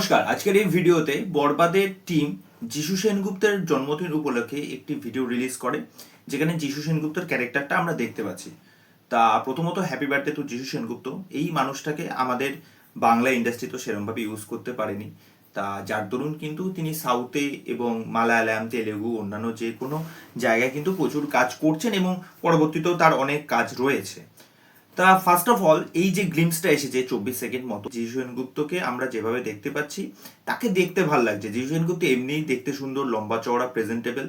নমস্কার। আজকের এই ভিডিওতে বরবাদের টিম যিশু সেনগুপ্তের জন্মদিন উপলক্ষে একটি ভিডিও রিলিজ করে, যেখানে যিশু সেনগুপ্তের ক্যারেক্টারটা আমরা দেখতে পাচ্ছি। তা প্রথমত হ্যাপি বার্থডে টু যিশু সেনগুপ্ত। এই মানুষটাকে আমাদের বাংলা ইন্ডাস্ট্রি তো সেরকমভাবে ইউজ করতে পারেনি, তা যার দরুন কিন্তু তিনি সাউথে এবং মালায়ালাম, তেলেগু, অন্যান্য যে কোনো জায়গায় কিন্তু প্রচুর কাজ করছেন এবং পরবর্তীতেও তার অনেক কাজ রয়েছে। তা ফার্স্ট অফ অল, এই যে গ্লিমসটা এসেছে 24 সেকেন্ড মতো, যিশু সেনগুপ্তকে আমরা যেভাবে দেখতে পাচ্ছি তাকে দেখতে ভাল লাগছে। যিশু সেনগুপ্ত এমনিই দেখতে সুন্দর, লম্বা চওড়া, প্রেজেন্টেবল।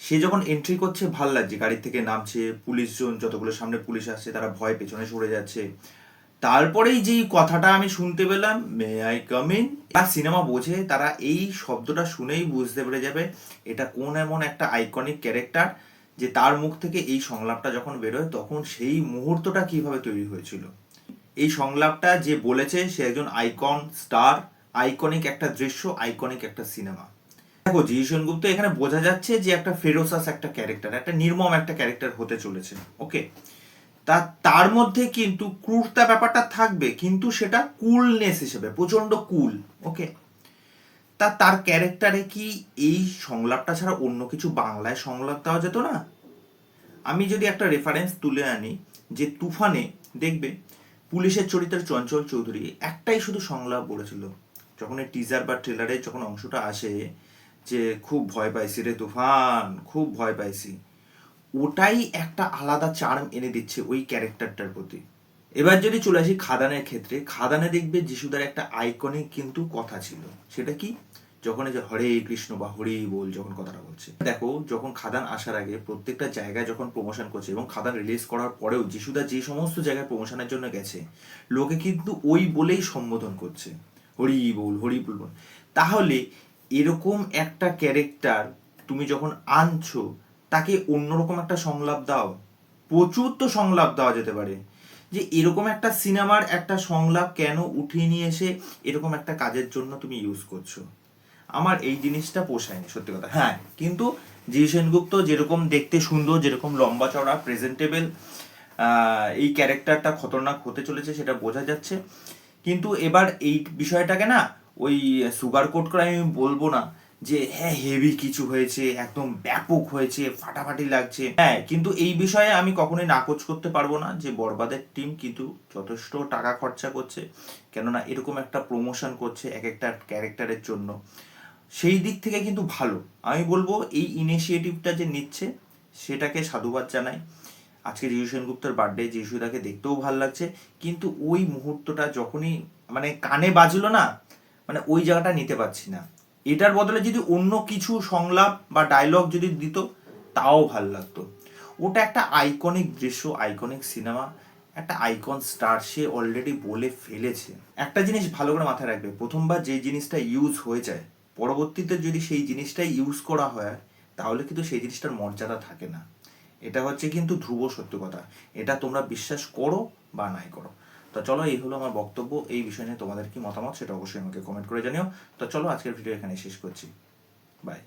সে যখন এন্ট্রি করছে ভাল লাগছে, গাড়ি থেকে নামছে, পুলিশজন যতগুলো সামনে পুলিশ আসছে তারা ভয় পেছনে সরে যাচ্ছে। তারপরেই যেই কথাটা আমি শুনতে পেলাম, মে আই কাম ইন, আর সিনেমা বোঝে তারা এই শব্দটা শুনেই বুঝতে পেরে যাবে এটা কোন এমন একটা আইকনিক ক্যারেক্টার, যে তার মুখ থেকে এই সংলাপটা যখন বেরোয় তখন সেই মুহূর্তটা কিভাবে তৈরি হয়েছিল। এই সংলাপটা যে বলেছে সে একজন আইকন স্টার, আইকনিক একটা দৃশ্য, আইকনিক একটা সিনেমা। দেখো, জি সেনগুপ্ত এখানে বোঝা যাচ্ছে যে একটা ফেরোসাস একটা ক্যারেক্টার, একটা নির্মম একটা ক্যারেক্টার হতে চলেছে। ওকে, তার মধ্যে কিন্তু ক্রূরতা ব্যাপারটা থাকবে, কিন্তু সেটা কুলনেস হিসেবে, প্রচন্ড কুল। ওকে, তার ক্যারেক্টারে কি এই সংলাপটা ছাড়া অন্য কিছু বাংলায় সংলাপ দেওয়া যেত না? আমি যদি একটা রেফারেন্স তুলে আনি, যে তুফানে দেখবে পুলিশের চরিত্রের চঞ্চল চৌধুরী একটাই শুধু সংলাপ বলেছিল, যখন এই টিজার বা ট্রেলারে যখন অংশটা আসে, যে খুব ভয় পাইছি রে তুফান, খুব ভয় পাইছি। ওটাই একটা আলাদা চার্ম এনে দিচ্ছে ওই ক্যারেক্টারটার প্রতি। এবার যদি চলে আসি খাদানের ক্ষেত্রে, খাদানে দেখবে যিশুদার একটা আইকনিক কিন্তু কথা ছিল। সেটা কি? যখন এই যে হরে কৃষ্ণ বা হরি বল যখন কথাটা বলছে, দেখো যখন খাদান আসার আগে প্রত্যেকটা জায়গায় যখন প্রমোশন করছে এবং খাদান রিলিজ করার পরেও যিশুদা যে সমস্ত জায়গায় প্রমোশনের জন্য গেছে, লোকে কিন্তু ওই বলেই সম্বোধন করছে, হরি বল, হরি বল। তাহলে এরকম একটা ক্যারেক্টার তুমি যখন আনছো, তাকে অন্যরকম একটা সংলাপ দাও। প্রচুর তো সংলাপ দেওয়া যেতে পারে, যে এরকম একটা সিনেমার একটা সংলাপ কেন উঠিয়ে নিয়ে এসে এরকম একটা কাজের জন্য তুমি ইউজ করছো। আমার এই জিনিসটা পোষায়নি, সত্যি কথা। হ্যাঁ, কিন্তু জি সেনগুপ্ত যেরকম দেখতে সুন্দর, যেরকম লম্বা চওড়া, প্রেজেন্টেবল, এই ক্যারেক্টারটা খতরনাক হতে চলেছে সেটা বোঝা যাচ্ছে। কিন্তু এবার এই বিষয়টাকে না ওই সুগার কোট করে আমি বলবো না যে হ্যাঁ হেভি কিছু হয়েছে, একদম ব্যাপক হয়েছে, ফাটাফাটি লাগছে। হ্যাঁ, কিন্তু এই বিষয়ে আমি কখনোই নাকচ করতে পারবো না যে বরবাদের টিম কিন্তু যথেষ্ট টাকা খরচা করছে, কেননা এরকম একটা প্রমোশন করছে এক একটা ক্যারেক্টারের জন্য। সেই দিক থেকে কিন্তু ভালো, আমি বলবো এই ইনিশিয়েটিভটা যে নিচ্ছে সেটাকে সাধুবাদ জানাই। আজকে যিশু সেনগুপ্তের বার্থডে, যিশুদাকে দেখতেও ভালো লাগছে, কিন্তু ওই মুহূর্তটা যখনই মানে কানে বাজলো না, মানে ওই জায়গাটা নিতে পারছি না। এটার বদলে যদি অন্য কিছু সংলাপ বা ডায়লগ যদি দিত তাও ভাল লাগতো। ওটা একটা আইকনিক দৃশ্য, আইকনিক সিনেমা, একটা আইকন স্টার, সে অলরেডি বলে ফেলেছে। একটা জিনিস ভালো করে মাথায় রাখবে, প্রথমবার যে জিনিসটা ইউজ হয়ে যায়, পরবর্তীতে যদি সেই জিনিসটাই ইউজ করা হয় তাহলে কিন্তু সেই জিনিসটার মর্যাদা থাকে না। এটা হচ্ছে কিন্তু ধ্রুব সত্য কথা। এটা তোমরা বিশ্বাস করো বা নাই করো। তো চলো, এই হলো আমার বক্তব্য। এই বিষয় নিয়ে তোমাদের কি মতামত সেটা অবশ্যই আমাকে কমেন্ট করে জানিও। তো চলো, আজকের ভিডিও এখানে শেষ করছি। বাই।